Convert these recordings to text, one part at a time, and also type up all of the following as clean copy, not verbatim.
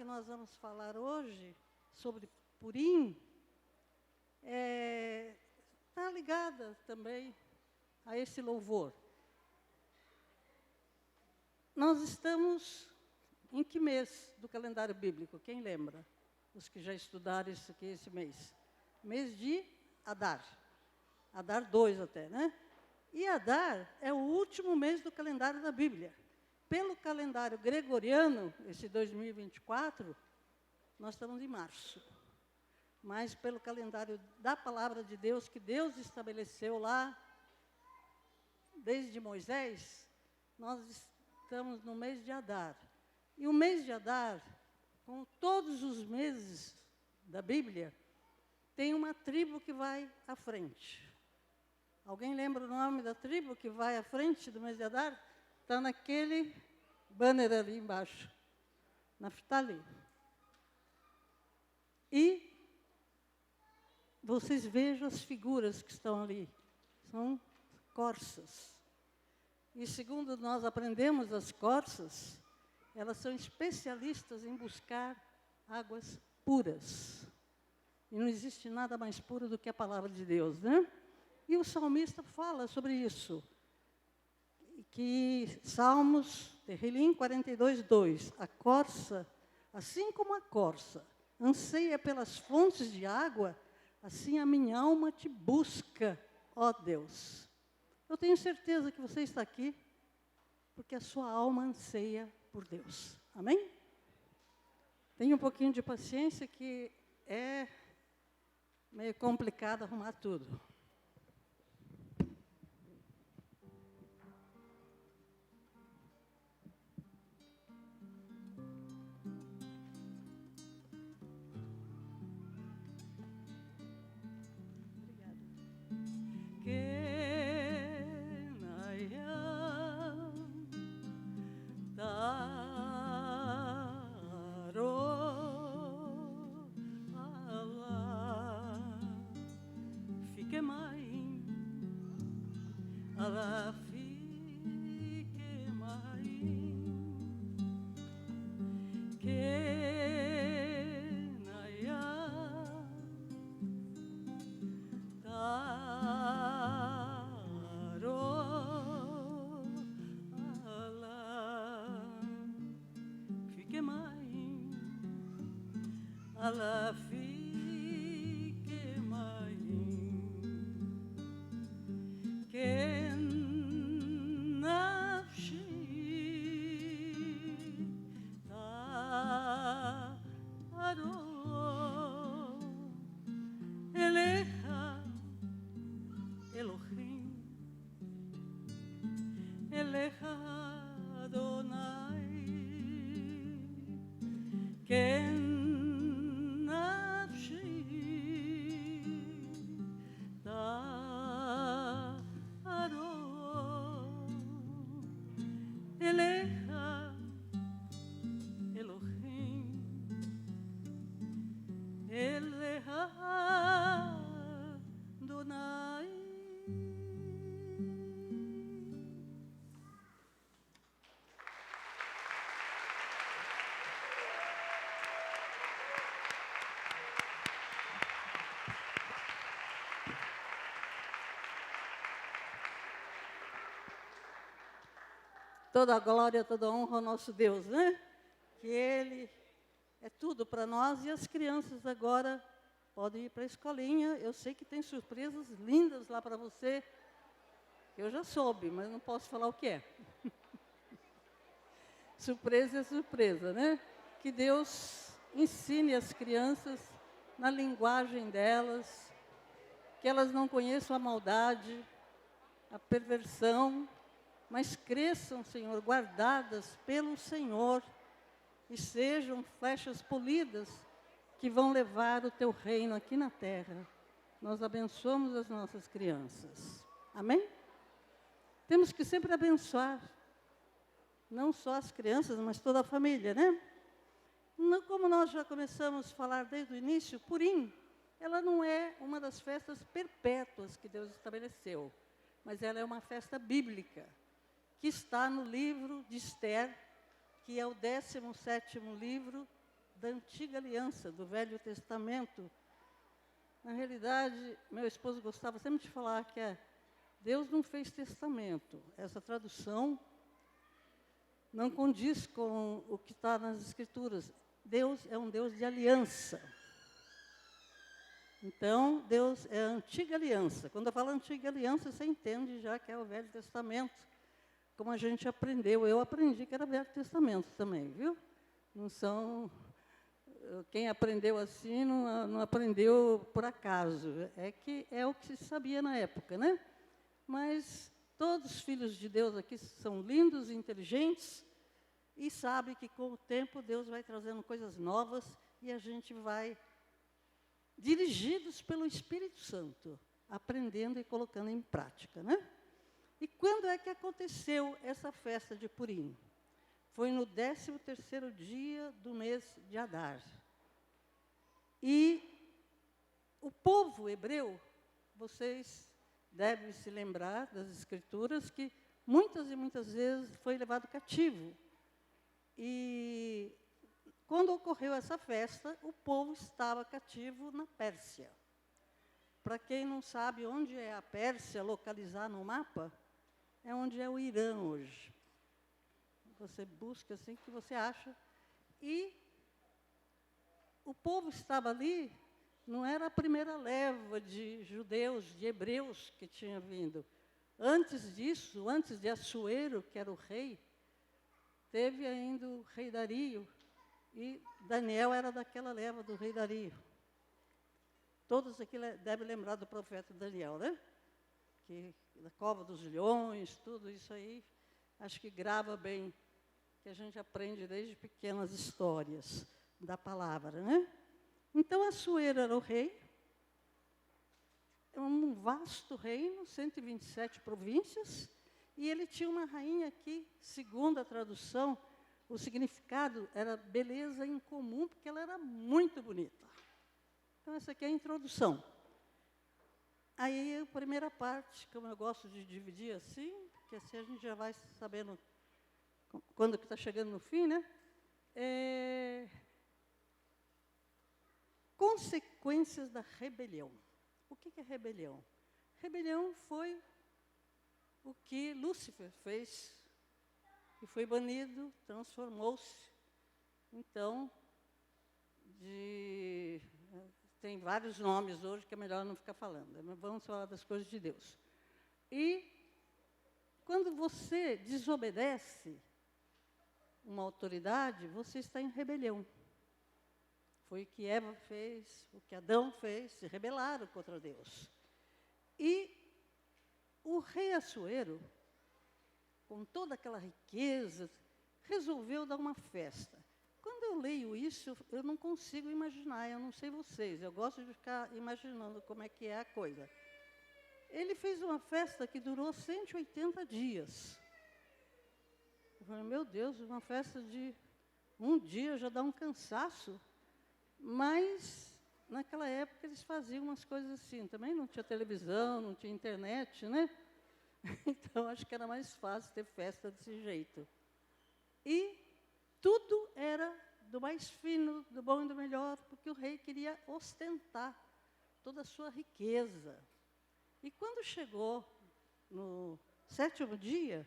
que nós vamos falar hoje, sobre Purim, está ligada também a esse louvor. Nós estamos em que mês do calendário bíblico? Quem lembra? Os que já estudaram isso aqui esse mês. Mês de Adar. Adar 2 até, né? E Adar é o último mês do calendário da Bíblia. Pelo calendário gregoriano, esse 2024, nós estamos em março. Mas pelo calendário da palavra de Deus, que Deus estabeleceu lá, desde Moisés, nós estamos no mês de Adar. E o mês de Adar, como todos os meses da Bíblia, tem uma tribo que vai à frente. Alguém lembra o nome da tribo que vai à frente do mês de Adar? Está naquele banner ali embaixo. Naftali. E vocês vejam as figuras que estão ali. São corças. E segundo nós aprendemos, as corças, elas são especialistas em buscar águas puras. E não existe nada mais puro do que a palavra de Deus, né? E o salmista fala sobre isso. Que Salmos, Terrilim 42:2, a corça, assim como a corça, anseia pelas fontes de água, assim a minha alma te busca, ó Deus. Eu tenho certeza que você está aqui, porque a sua alma anseia por Deus. Amém? Tenha um pouquinho de paciência, que é meio complicado arrumar tudo. Toda a glória, toda a honra ao nosso Deus, né? Que Ele é tudo para nós. E as crianças agora podem ir para a escolinha. Eu sei que tem surpresas lindas lá para você. Eu já soube, mas não posso falar o que é. Surpresa é surpresa, né? Que Deus ensine as crianças na linguagem delas, que elas não conheçam a maldade, a perversão, mas cresçam, Senhor, guardadas pelo Senhor, e sejam flechas polidas que vão levar o Teu reino aqui na terra. Nós abençoamos as nossas crianças. Amém? Temos que sempre abençoar, não só as crianças, mas toda a família, né? Como nós já começamos a falar desde o início, Purim, ela não é uma das festas perpétuas que Deus estabeleceu, mas ela é uma festa bíblica, que está no livro de Esther, que é o 17º livro da antiga aliança, do Velho Testamento. Na realidade, meu esposo gostava sempre de falar que Deus não fez testamento. Essa tradução não condiz com o que está nas Escrituras. Deus é um Deus de aliança. Então, Deus é a antiga aliança. Quando eu falo antiga aliança, você entende já que é o Velho Testamento, como a gente aprendeu. Eu aprendi que era Velho Testamento também, viu? Não são... Quem aprendeu assim não aprendeu por acaso. É que é o que se sabia na época, né? Mas todos os filhos de Deus aqui são lindos, inteligentes, e sabem que com o tempo Deus vai trazendo coisas novas e a gente vai, dirigidos pelo Espírito Santo, aprendendo e colocando em prática, né? E quando é que aconteceu essa festa de Purim? Foi no 13º dia do mês de Adar. E o povo hebreu, vocês devem se lembrar das Escrituras, que muitas e muitas vezes foi levado cativo. E quando ocorreu essa festa, o povo estava cativo na Pérsia. Para quem não sabe onde é a Pérsia, localizar no mapa, é onde é o Irã hoje. Você busca assim que você acha. E o povo estava ali, não era a primeira leva de judeus, de hebreus que tinha vindo. Antes disso, antes de Assuero, que era o rei, teve ainda o rei Dario, e Daniel era daquela leva do rei Dario. Todos aqui devem lembrar do profeta Daniel, né? Que da cova dos leões, tudo isso aí, acho que grava bem, que a gente aprende desde pequenas histórias da palavra, né? Então, Assuero era o rei, um vasto reino, 127 províncias, e ele tinha uma rainha que, segundo a tradução, o significado era beleza incomum, porque ela era muito bonita. Então, essa aqui é a introdução. Aí, a primeira parte, como eu gosto de dividir assim, porque assim a gente já vai sabendo quando que está chegando no fim, né? Consequências da rebelião. O que é rebelião? Rebelião foi o que Lúcifer fez, e foi banido, transformou-se. Então, tem vários nomes hoje que é melhor não ficar falando, mas vamos falar das coisas de Deus. E quando você desobedece uma autoridade, você está em rebelião. Foi o que Eva fez, o que Adão fez, se rebelaram contra Deus. E o rei Assuero, com toda aquela riqueza, resolveu dar uma festa. Quando eu leio isso, eu não consigo imaginar, eu não sei vocês, eu gosto de ficar imaginando como é que é a coisa. Ele fez uma festa que durou 180 dias. Eu falei, meu Deus, uma festa de um dia já dá um cansaço. Mas, naquela época, eles faziam umas coisas assim. Também não tinha televisão, não tinha internet, né? Então, acho que era mais fácil ter festa desse jeito. E tudo era do mais fino, do bom e do melhor, porque o rei queria ostentar toda a sua riqueza. E quando chegou no 7º dia,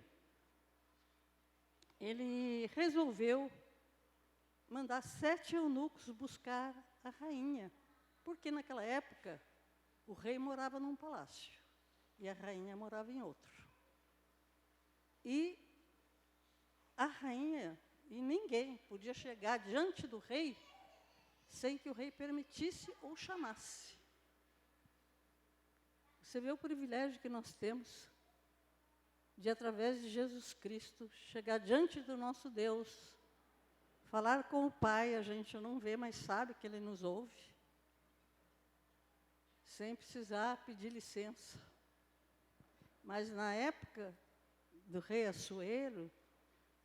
ele resolveu mandar 7 eunucos buscar a rainha, porque naquela época o rei morava num palácio e a rainha morava em outro. E a rainha e ninguém podia chegar diante do rei sem que o rei permitisse ou chamasse. Você vê o privilégio que nós temos de, através de Jesus Cristo, chegar diante do nosso Deus, falar com o Pai, a gente não vê, mas sabe que Ele nos ouve, sem precisar pedir licença. Mas na época do rei Assuero,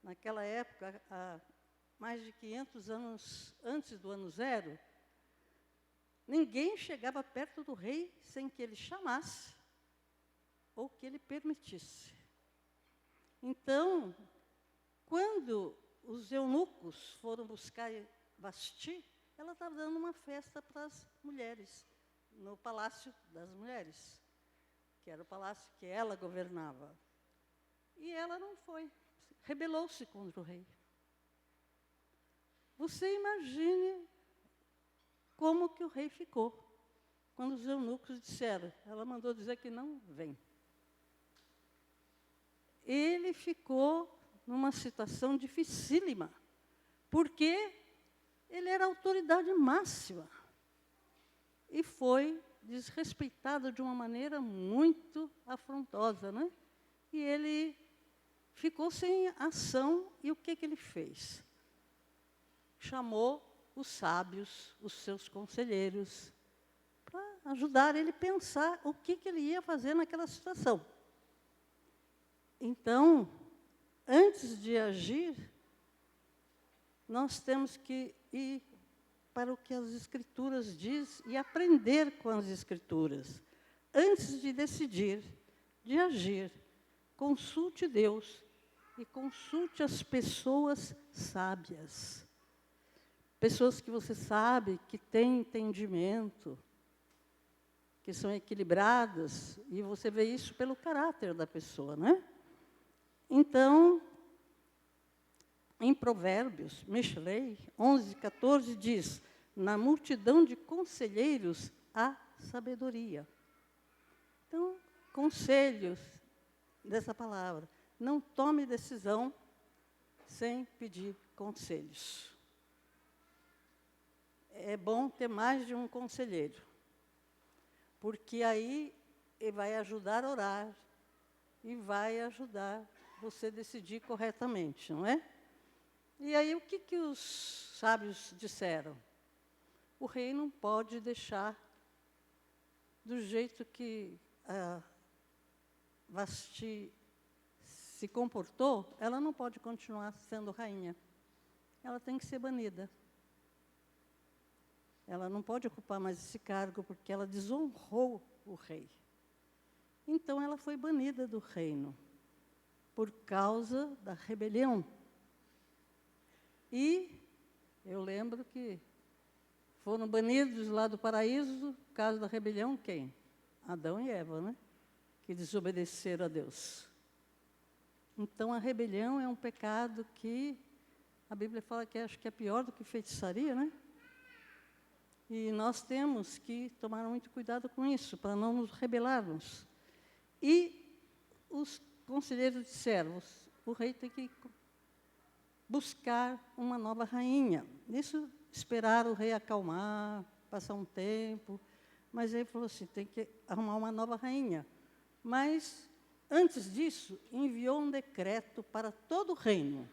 naquela época, há mais de 500 anos antes do ano 0, ninguém chegava perto do rei sem que ele chamasse ou que ele permitisse. Então, quando os eunucos foram buscar Vasti, ela estava dando uma festa para as mulheres, no Palácio das Mulheres, que era o palácio que ela governava. E ela não foi, rebelou-se contra o rei. Você imagine como que o rei ficou, quando os eunucos disseram, ela mandou dizer que não vem. Ele ficou numa situação dificílima, porque ele era a autoridade máxima e foi desrespeitado de uma maneira muito afrontosa, né? E ele ficou sem ação, e o que ele fez? Chamou os sábios, os seus conselheiros, para ajudar ele a pensar o que ele ia fazer naquela situação. Então, antes de agir, nós temos que ir para o que as Escrituras dizem e aprender com as Escrituras. Antes de decidir, de agir, consulte Deus e consulte as pessoas sábias. Pessoas que você sabe que têm entendimento, que são equilibradas, e você vê isso pelo caráter da pessoa, né? Então, em Provérbios, Mishlei 11:14 diz, na multidão de conselheiros há sabedoria. Então, conselhos dessa palavra. Não tome decisão sem pedir conselhos. É bom ter mais de um conselheiro, porque aí ele vai ajudar a orar e vai ajudar você a decidir corretamente, não é? E aí, o que os sábios disseram? O rei não pode deixar do jeito que Vasti se comportou, ela não pode continuar sendo rainha. Ela tem que ser banida. Ela não pode ocupar mais esse cargo, porque ela desonrou o rei. Então, ela foi banida do reino, por causa da rebelião. E eu lembro que foram banidos lá do paraíso, por causa da rebelião, quem? Adão e Eva, né? Que desobedeceram a Deus. Então, a rebelião é um pecado que a Bíblia fala que acho que é pior do que feitiçaria, né? E nós temos que tomar muito cuidado com isso, para não nos rebelarmos. E os conselheiros disseram, o rei tem que buscar uma nova rainha. Isso, esperar o rei acalmar, passar um tempo. Mas ele falou assim, tem que arrumar uma nova rainha. Mas, antes disso, enviou um decreto para todo o reino.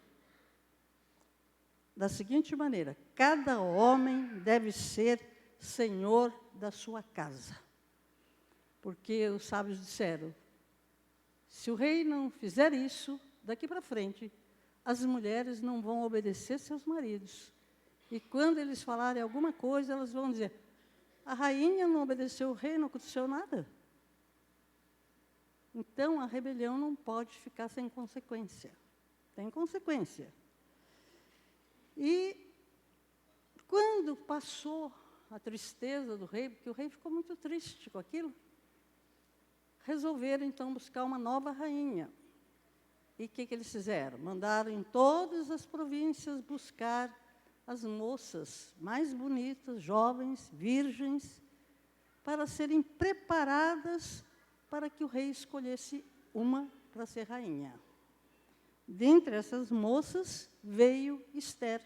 Da seguinte maneira, cada homem deve ser senhor da sua casa. Porque os sábios disseram, se o rei não fizer isso, daqui para frente, as mulheres não vão obedecer seus maridos. E quando eles falarem alguma coisa, elas vão dizer, a rainha não obedeceu o rei, não aconteceu nada. Então, a rebelião não pode ficar sem consequência. Tem consequência. E quando passou a tristeza do rei, porque o rei ficou muito triste com aquilo, resolveram, então, buscar uma nova rainha. E o que eles fizeram? Mandaram em todas as províncias buscar as moças mais bonitas, jovens, virgens, para serem preparadas para que o rei escolhesse uma para ser rainha. Dentre essas moças veio Ester,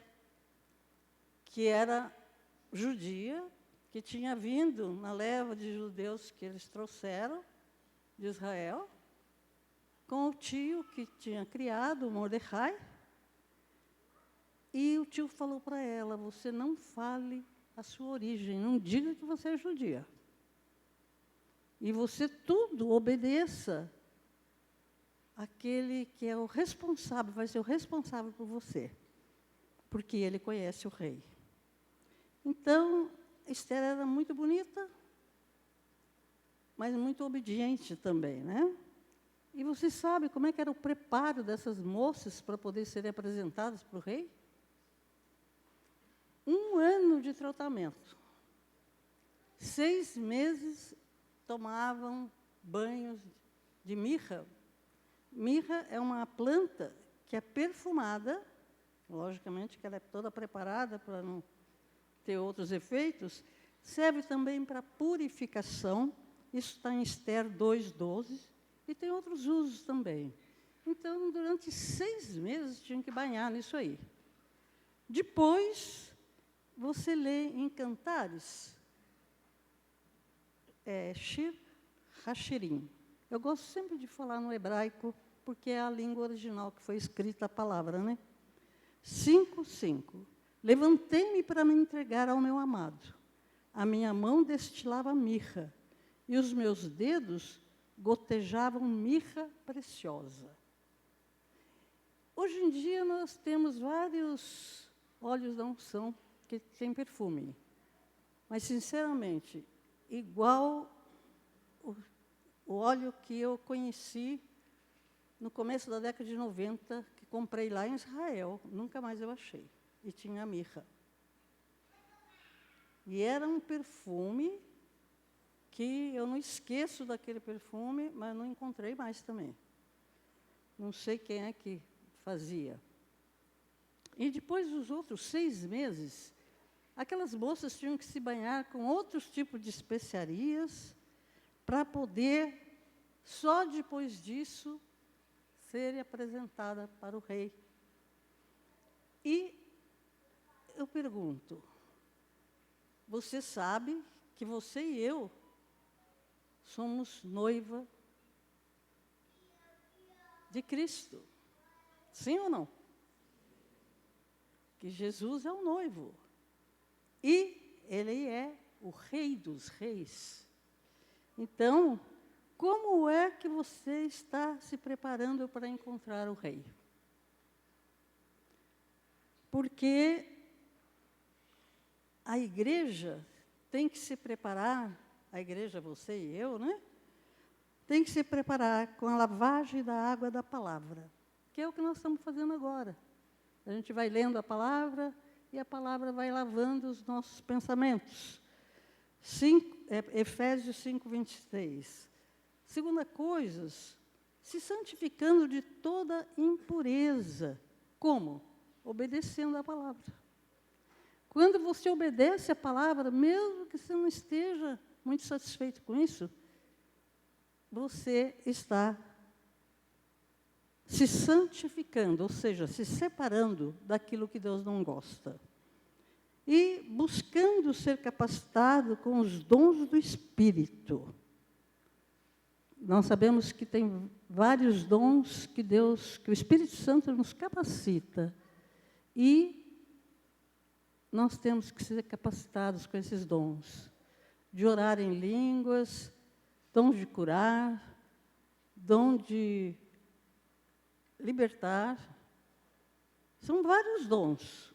que era judia, que tinha vindo na leva de judeus que eles trouxeram de Israel, com o tio que tinha criado, Mordecai. E o tio falou para ela, você não fale a sua origem, não diga que você é judia. E você tudo obedeça àquele que é o responsável, vai ser o responsável por você, porque ele conhece o rei. Então, Ester era muito bonita, mas muito obediente também, né? E você sabe como é que era o preparo dessas moças para poder serem apresentadas para o rei? de tratamento. 6 meses tomavam banhos de mirra. Mirra é uma planta que é perfumada, logicamente que ela é toda preparada para não ter outros efeitos, serve também para purificação, isso está em Esther 2:12, e tem outros usos também. Então, durante 6 meses, tinham que banhar nisso aí. Depois, você lê em Cantares, Shir Hashirim. Eu gosto sempre de falar no hebraico, porque é a língua original que foi escrita a palavra, né? 5:5. Levantei-me para me entregar ao meu amado. A minha mão destilava mirra, e os meus dedos gotejavam mirra preciosa. Hoje em dia, nós temos vários óleos da unção que têm perfume. Mas, sinceramente, igual o óleo que eu conheci no começo da década de 90, que comprei lá em Israel, nunca mais eu achei. E tinha mirra. E era um perfume que eu não esqueço daquele perfume, mas não encontrei mais também. Não sei quem é que fazia. E depois dos outros 6 meses, aquelas moças tinham que se banhar com outros tipos de especiarias para poder, só depois disso, serem apresentadas para o rei. E eu pergunto, você sabe que você e eu somos noiva de Cristo? Sim ou não? Que Jesus é o noivo. E Ele é o Rei dos Reis. Então, como é que você está se preparando para encontrar o Rei? Porque a igreja tem que se preparar, a igreja, você e eu, né? Tem que se preparar com a lavagem da água da palavra, que é o que nós estamos fazendo agora. A gente vai lendo a palavra e a palavra vai lavando os nossos pensamentos. Efésios 5:26. Segunda coisa, se santificando de toda impureza. Como? Obedecendo a palavra. Quando você obedece a palavra, mesmo que você não esteja muito satisfeito com isso, você está se santificando, ou seja, se separando daquilo que Deus não gosta. E buscando ser capacitado com os dons do Espírito. Nós sabemos que tem vários dons que o Espírito Santo nos capacita. E nós temos que ser capacitados com esses dons. De orar em línguas, dom de curar, dom de libertar. São vários dons.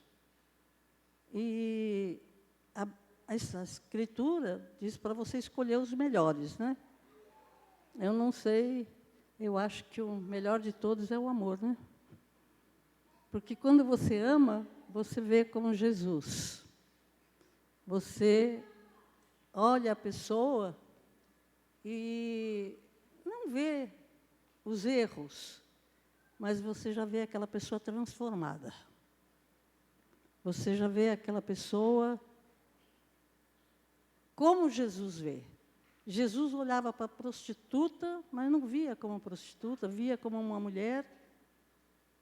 E a Escritura diz para você escolher os melhores, né? Eu não sei, eu acho que o melhor de todos é o amor, né? Porque quando você ama, você vê como Jesus. Você olha a pessoa e não vê os erros, mas você já vê aquela pessoa transformada. Você já vê aquela pessoa como Jesus vê. Jesus olhava para a prostituta, mas não via como prostituta, via como uma mulher,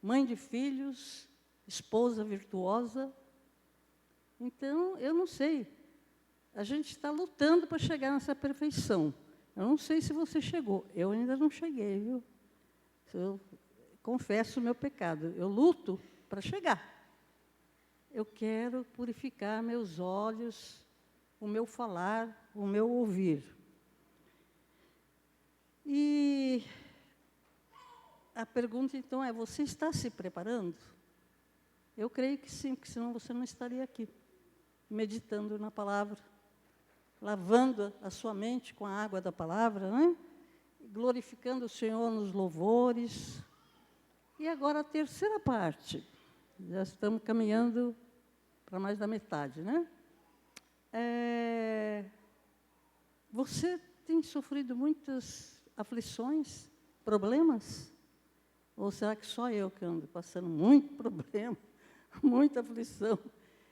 mãe de filhos, esposa virtuosa. Então, eu não sei. A gente está lutando para chegar nessa perfeição. Eu não sei se você chegou. Eu ainda não cheguei, viu? Eu confesso o meu pecado. Eu luto para chegar. Eu quero purificar meus olhos, o meu falar, o meu ouvir. E a pergunta, então, é: você está se preparando? Eu creio que sim, porque senão você não estaria aqui, meditando na palavra, lavando a sua mente com a água da palavra, né? Glorificando o Senhor nos louvores. E agora a terceira parte. Já estamos caminhando para mais da metade, né? Você tem sofrido muitas aflições, problemas? Ou será que só eu que ando passando muito problema, muita aflição?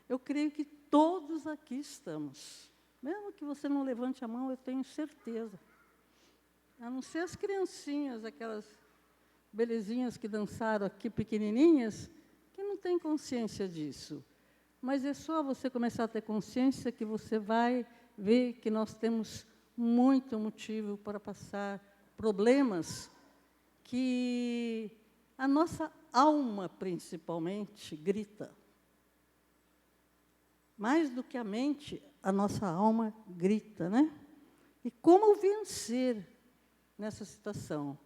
Eu creio que todos aqui estamos. Mesmo que você não levante a mão, eu tenho certeza. A não ser as criancinhas, aquelas belezinhas que dançaram aqui, pequenininhas, que não têm consciência disso. Mas é só você começar a ter consciência que você vai ver que nós temos muito motivo para passar problemas que a nossa alma, principalmente, grita. Mais do que a mente, a nossa alma grita, né? E como vencer nessa situação?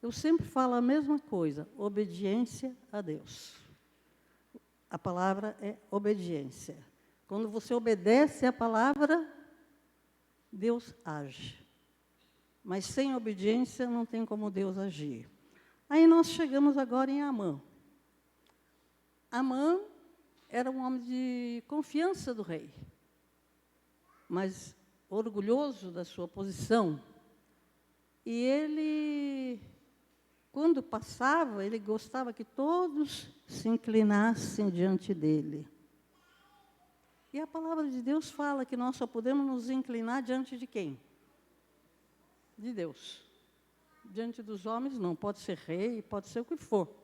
Eu sempre falo a mesma coisa, obediência a Deus. A palavra é obediência. Quando você obedece à palavra, Deus age. Mas sem obediência não tem como Deus agir. Aí nós chegamos agora em Amã. Amã era um homem de confiança do rei, mas orgulhoso da sua posição. E ele, quando passava, ele gostava que todos se inclinassem diante dele. E a palavra de Deus fala que nós só podemos nos inclinar diante de quem? De Deus. Diante dos homens, não. Pode ser rei, pode ser o que for.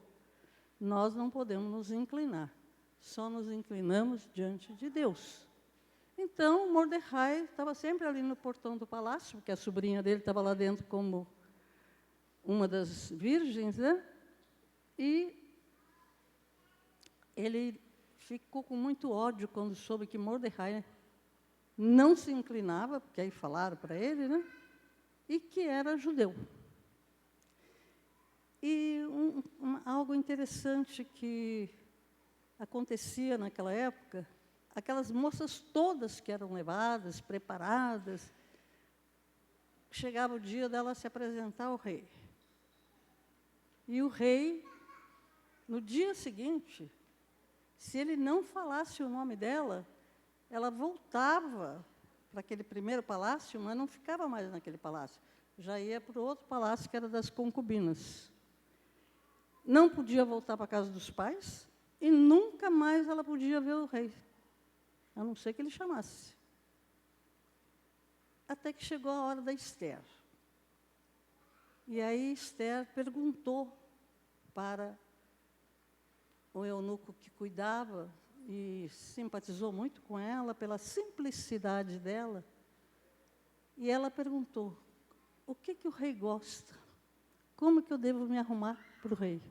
Nós não podemos nos inclinar. Só nos inclinamos diante de Deus. Então, Mordecai estava sempre ali no portão do palácio, porque a sobrinha dele estava lá dentro como uma das virgens, né? E ele ficou com muito ódio quando soube que Mordecai não se inclinava, porque aí falaram para ele, né? E que era judeu. E algo interessante que acontecia naquela época, aquelas moças todas que eram levadas, preparadas, chegava o dia dela se apresentar ao rei. E o rei, no dia seguinte, se ele não falasse o nome dela, ela voltava para aquele primeiro palácio, mas não ficava mais naquele palácio. Já ia para o outro palácio, que era das concubinas. Não podia voltar para a casa dos pais e nunca mais ela podia ver o rei, a não ser que ele chamasse. Até que chegou a hora da Esther. E aí Esther perguntou para o eunuco que cuidava e simpatizou muito com ela pela simplicidade dela. E ela perguntou: o que o rei gosta? Como que eu devo me arrumar para o rei?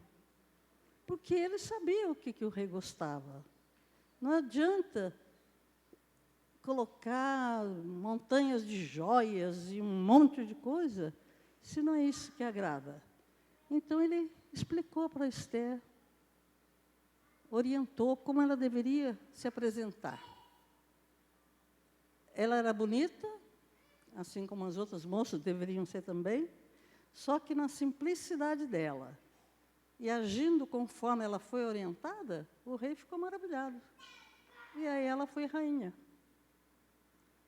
Porque ele sabia o que o rei gostava. Não adianta colocar montanhas de joias e um monte de coisa, se não é isso que agrada. Então ele explicou para Esther, orientou como ela deveria se apresentar. Ela era bonita, assim como as outras moças deveriam ser também, só que na simplicidade dela, e agindo conforme ela foi orientada, o rei ficou maravilhado. E aí ela foi rainha.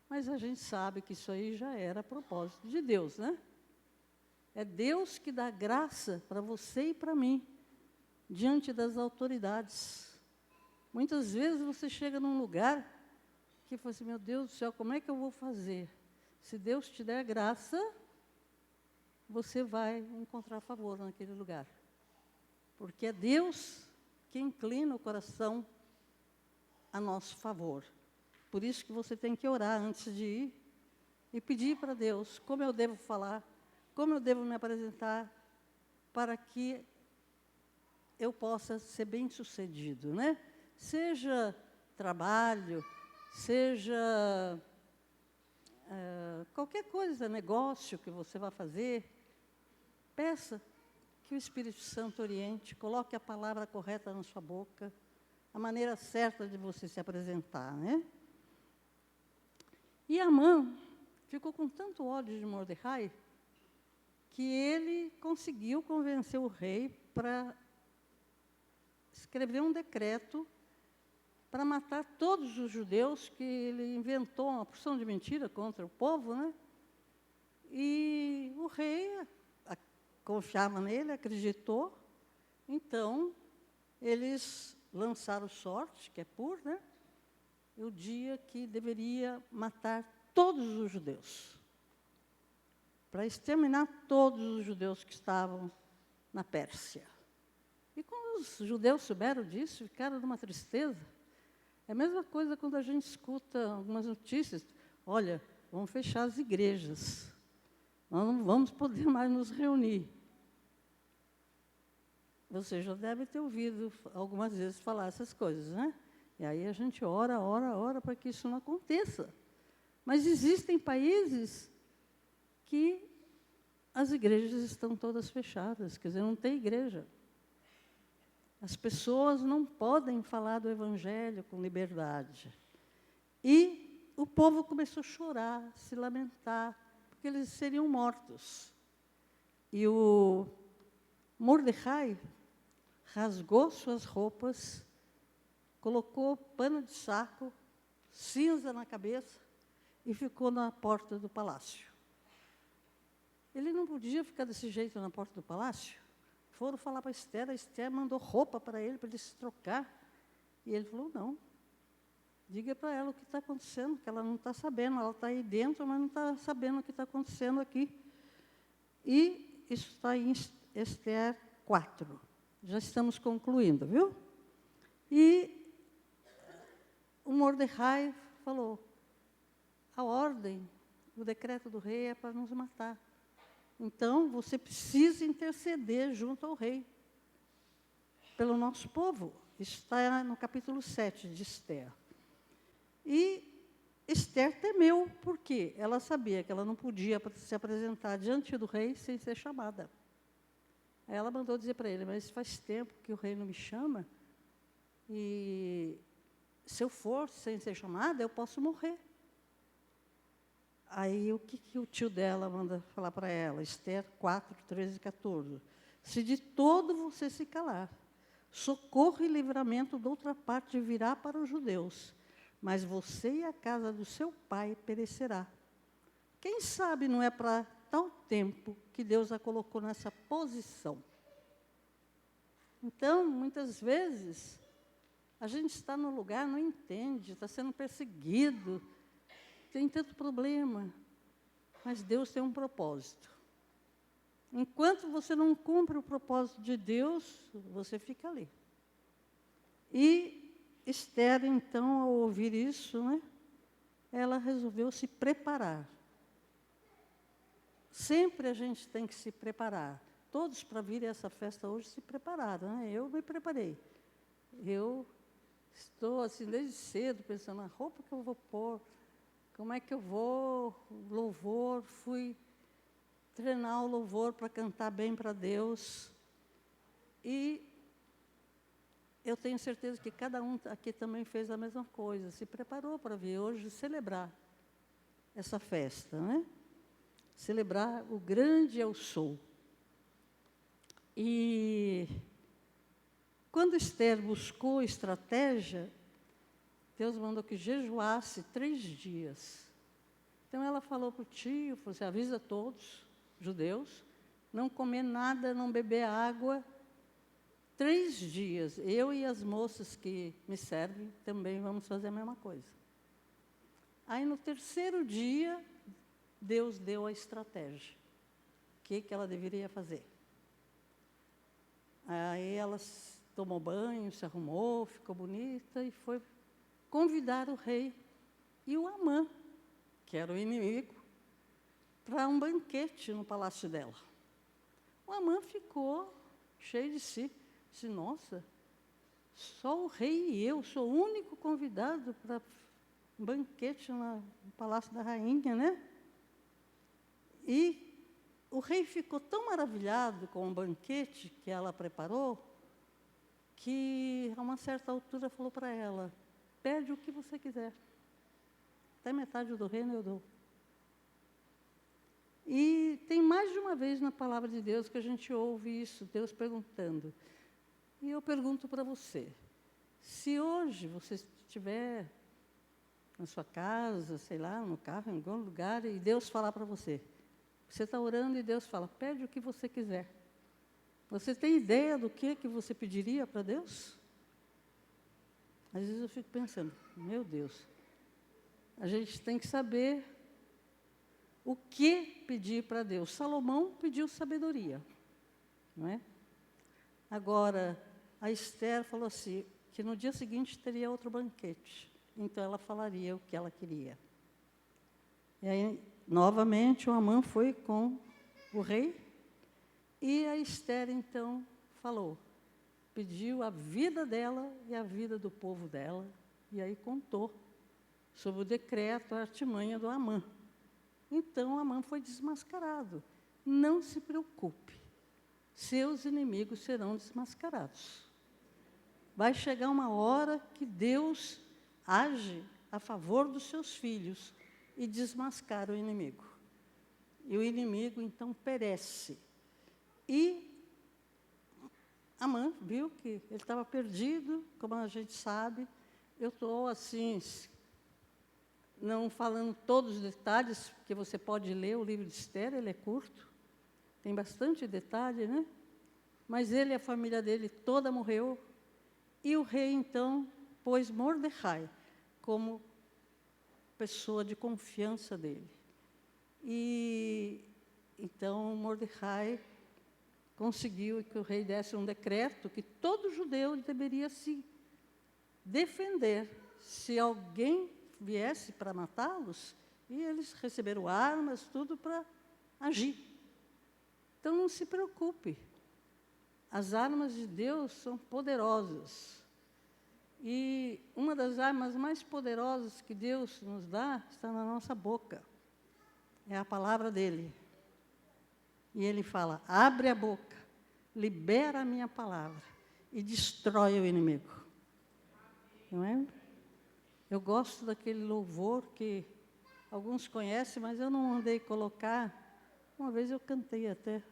Mas a gente sabe que isso aí já era propósito de Deus, né? É Deus que dá graça para você e para mim, diante das autoridades. Muitas vezes você chega num lugar que fala assim, meu Deus do céu, como é que eu vou fazer? Se Deus te der graça, você vai encontrar favor naquele lugar. Porque é Deus que inclina o coração a nosso favor. Por isso que você tem que orar antes de ir e pedir para Deus como eu devo falar, como eu devo me apresentar, para que eu possa ser bem-sucedido, né? Seja trabalho, seja qualquer coisa, negócio que você vai fazer, peça que o Espírito Santo oriente, coloque a palavra correta na sua boca, a maneira certa de você se apresentar, né? E Amã ficou com tanto ódio de Mordecai que ele conseguiu convencer o rei para escrever um decreto para matar todos os judeus, que ele inventou uma porção de mentira contra o povo, né? E o rei confiava nele, acreditou. Então, eles lançaram sorte, que é pur, né? O dia que deveria matar todos os judeus, para exterminar todos os judeus que estavam na Pérsia. E quando os judeus souberam disso, ficaram numa tristeza. É a mesma coisa quando a gente escuta algumas notícias. Olha, vamos fechar as igrejas. Nós não vamos poder mais nos reunir. Você já deve ter ouvido algumas vezes falar essas coisas, né? E aí a gente ora para que isso não aconteça. Mas existem países que as igrejas estão todas fechadas, quer dizer, não tem igreja. As pessoas não podem falar do Evangelho com liberdade. E o povo começou a chorar, se lamentar, porque eles seriam mortos. E o Mordecai rasgou suas roupas, colocou pano de saco, cinza na cabeça e ficou na porta do palácio. Ele não podia ficar desse jeito na porta do palácio. Foram falar para a Esther mandou roupa para ele se trocar. E ele falou, não, diga para ela o que está acontecendo, que ela não está sabendo, ela está aí dentro, mas não está sabendo o que está acontecendo aqui. E isso está em Esther 4. Já estamos concluindo, viu? E o Mordecai falou, a ordem, o decreto do rei é para nos matar. Então, você precisa interceder junto ao rei, pelo nosso povo. Isso está no capítulo 7 de Esther. E Esther temeu, porque ela sabia que ela não podia se apresentar diante do rei sem ser chamada. Aí ela mandou dizer para ele, mas faz tempo que o rei não me chama, e se eu for sem ser chamada, eu posso morrer. Aí, o que o tio dela manda falar para ela? Esther 4, 13 e 14. Se de todo você se calar, socorro e livramento de outra parte virá para os judeus, mas você e a casa do seu pai perecerá. Quem sabe não é para tal tempo que Deus a colocou nessa posição. Então, muitas vezes, a gente está no lugar, não entende, está sendo perseguido, tem tanto problema, mas Deus tem um propósito. Enquanto você não cumpre o propósito de Deus, você fica ali. E Esther, então, ao ouvir isso, né, ela resolveu se preparar. Sempre a gente tem que se preparar. Todos, para vir a essa festa hoje, se prepararam, né? Eu me preparei. Eu estou, assim, desde cedo, pensando na roupa que eu vou pôr, como é que eu vou, louvor, fui treinar o louvor para cantar bem para Deus. E eu tenho certeza que cada um aqui também fez a mesma coisa, se preparou para vir hoje celebrar essa festa, né? Celebrar o grande eu sou. E quando Esther buscou estratégia, Deus mandou que jejuasse 3 dias. Então ela falou para o tio, falou assim, avisa todos, judeus, não comer nada, não beber água, 3 dias. Eu e as moças que me servem também vamos fazer a mesma coisa. Aí no 3º dia, Deus deu a estratégia. O que ela deveria fazer? Aí ela tomou banho, se arrumou, ficou bonita e foi convidar o rei e o Amã, que era o inimigo, para um banquete no palácio dela. O Amã ficou cheio de si. Disse, nossa, só o rei e eu sou o único convidado para um banquete no palácio da rainha, né? E o rei ficou tão maravilhado com o banquete que ela preparou, que a uma certa altura falou para ela, pede o que você quiser. Até metade do reino eu dou. E tem mais de uma vez na palavra de Deus que a gente ouve isso, Deus perguntando. E eu pergunto para você, se hoje você estiver na sua casa, sei lá, no carro, em algum lugar, e Deus falar para você. Você está orando e Deus fala, pede o que você quiser. Você tem ideia do que você pediria para Deus? Às vezes eu fico pensando, meu Deus, a gente tem que saber o que pedir para Deus. Salomão pediu sabedoria, não é? Agora, a Esther falou assim, que no dia seguinte teria outro banquete. Então, ela falaria o que ela queria. E aí, novamente, o Amã foi com o rei. E a Esther, então, falou. Pediu a vida dela e a vida do povo dela. E aí contou sobre o decreto, a artimanha do Amã. Então, Amã foi desmascarado. Não se preocupe. Seus inimigos serão desmascarados. Vai chegar uma hora que Deus age a favor dos seus filhos e desmascara o inimigo. E o inimigo, então, perece. E Amã viu que ele estava perdido, como a gente sabe. Eu estou, assim, não falando todos os detalhes, porque você pode ler o livro de Esther, ele é curto. Tem bastante detalhe, né? Mas ele e a família dele toda morreu. E o rei, então, pôs Mordecai como pessoa de confiança dele. E, então, Mordecai conseguiu que o rei desse um decreto que todo judeu deveria se defender. Se alguém viesse para matá-los, e eles receberam armas, tudo para agir. Então, não se preocupe. As armas de Deus são poderosas. E uma das armas mais poderosas que Deus nos dá está na nossa boca. É a palavra dele. E ele fala, abre a boca, libera a minha palavra e destrói o inimigo. Não é? Eu gosto daquele louvor que alguns conhecem, mas eu não mandei colocar. Uma vez eu cantei até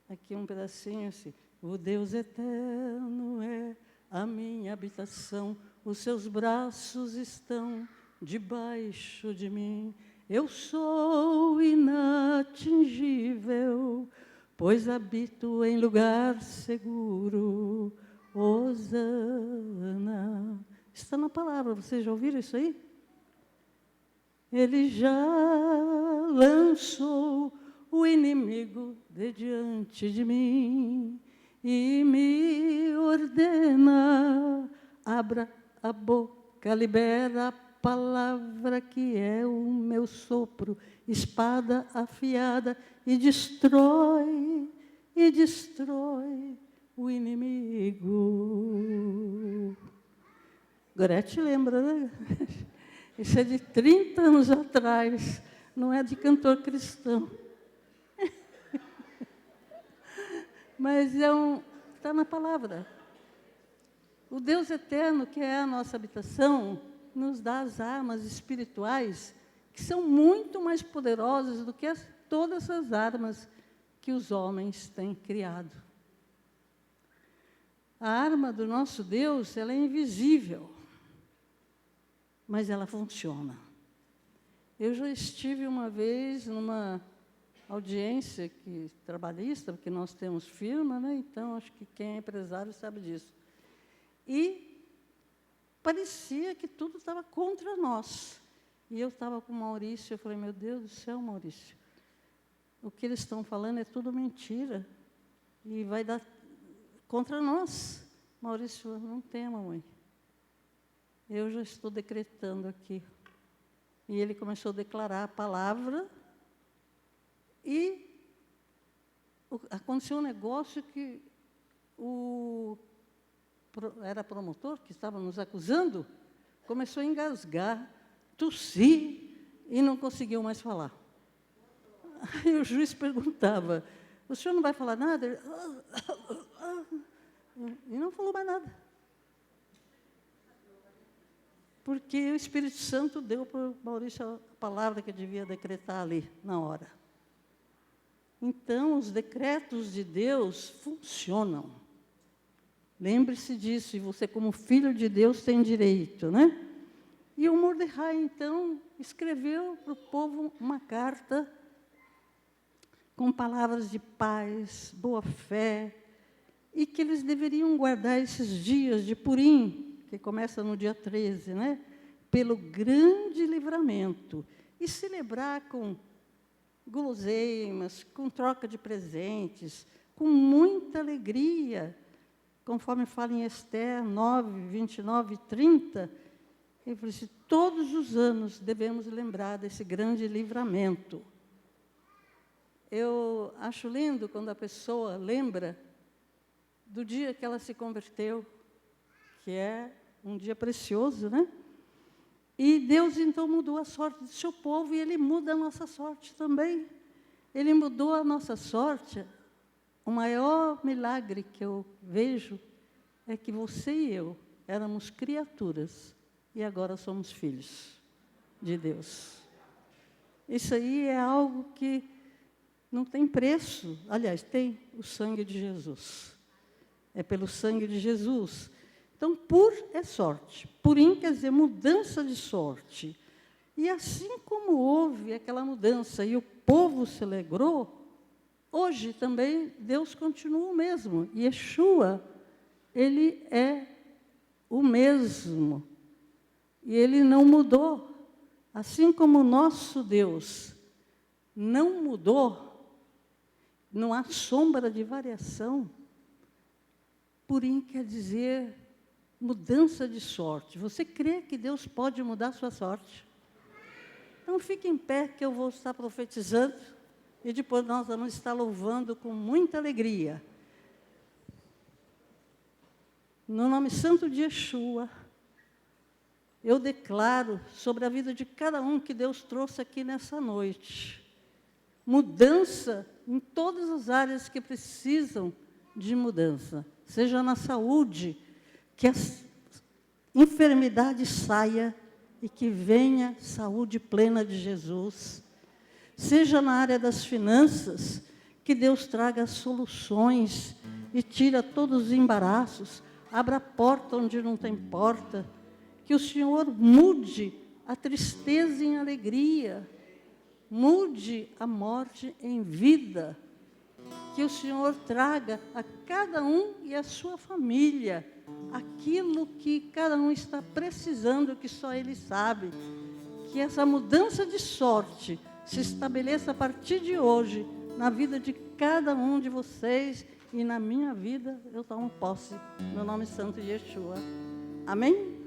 aqui um pedacinho assim. O Deus eterno é a minha habitação, os seus braços estão debaixo de mim. Eu sou inatingível, pois habito em lugar seguro. Hosana. Está na palavra, vocês já ouviram isso aí? Ele já lançou o inimigo de diante de mim e me ordena, abra a boca, libera a palavra que é o meu sopro, espada afiada, e destrói o inimigo. Gorete lembra, né? Isso é de 30 anos atrás, não é de cantor cristão. Mas está na palavra. O Deus eterno, que é a nossa habitação, nos dá as armas espirituais, que são muito mais poderosas do que todas as armas que os homens têm criado. A arma do nosso Deus, ela é invisível, mas ela funciona. Eu já estive uma vez numa audiência trabalhista, porque nós temos firma, né? Então, acho que quem é empresário sabe disso. E parecia que tudo estava contra nós. E eu estava com o Maurício, eu falei, meu Deus do céu, Maurício, o que eles estão falando é tudo mentira. E vai dar contra nós. Maurício, não tema, mãe. Eu já estou decretando aqui. E ele começou a declarar a palavra. E aconteceu um negócio que era promotor, que estava nos acusando, começou a engasgar, tossir, e não conseguiu mais falar. Aí o juiz perguntava, o senhor não vai falar nada? E não falou mais nada. Porque o Espírito Santo deu para o Maurício a palavra que devia decretar ali, na hora. Então, os decretos de Deus funcionam. Lembre-se disso, e você, como filho de Deus, tem direito, né? E o Mordecai, então, escreveu para o povo uma carta com palavras de paz, boa fé, e que eles deveriam guardar esses dias de Purim, que começa no dia 13, né? Pelo grande livramento, e celebrar com guloseimas, com troca de presentes, com muita alegria, conforme fala em Esther 9, 29 e 30, ele falou assim, todos os anos devemos lembrar desse grande livramento. Eu acho lindo quando a pessoa lembra do dia que ela se converteu, que é um dia precioso, né? E Deus, então, mudou a sorte do seu povo, e Ele muda a nossa sorte também. Ele mudou a nossa sorte. O maior milagre que eu vejo é que você e eu éramos criaturas, e agora somos filhos de Deus. Isso aí é algo que não tem preço. Aliás, tem o sangue de Jesus. É pelo sangue de Jesus. Então, pur é sorte. Purim quer dizer mudança de sorte. E assim como houve aquela mudança e o povo se alegrou, hoje também Deus continua o mesmo. Yeshua, Ele é o mesmo. E Ele não mudou. Assim como o nosso Deus não mudou, não há sombra de variação. Purim quer dizer mudança de sorte. Você crê que Deus pode mudar a sua sorte? Então, fique em pé, que eu vou estar profetizando, e depois nós vamos estar louvando com muita alegria. No nome santo de Yeshua, eu declaro sobre a vida de cada um que Deus trouxe aqui nessa noite, mudança em todas as áreas que precisam de mudança, seja na saúde, que a enfermidade saia e que venha saúde plena de Jesus, seja na área das finanças, que Deus traga soluções e tira todos os embaraços, abra a porta onde não tem porta, que o Senhor mude a tristeza em alegria, mude a morte em vida, que o Senhor traga a cada um e a sua família aquilo que cada um está precisando, que só Ele sabe. Que essa mudança de sorte se estabeleça a partir de hoje na vida de cada um de vocês e na minha vida. Eu tomo posse no nome santo de Yeshua. Amém?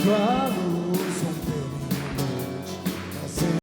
Tua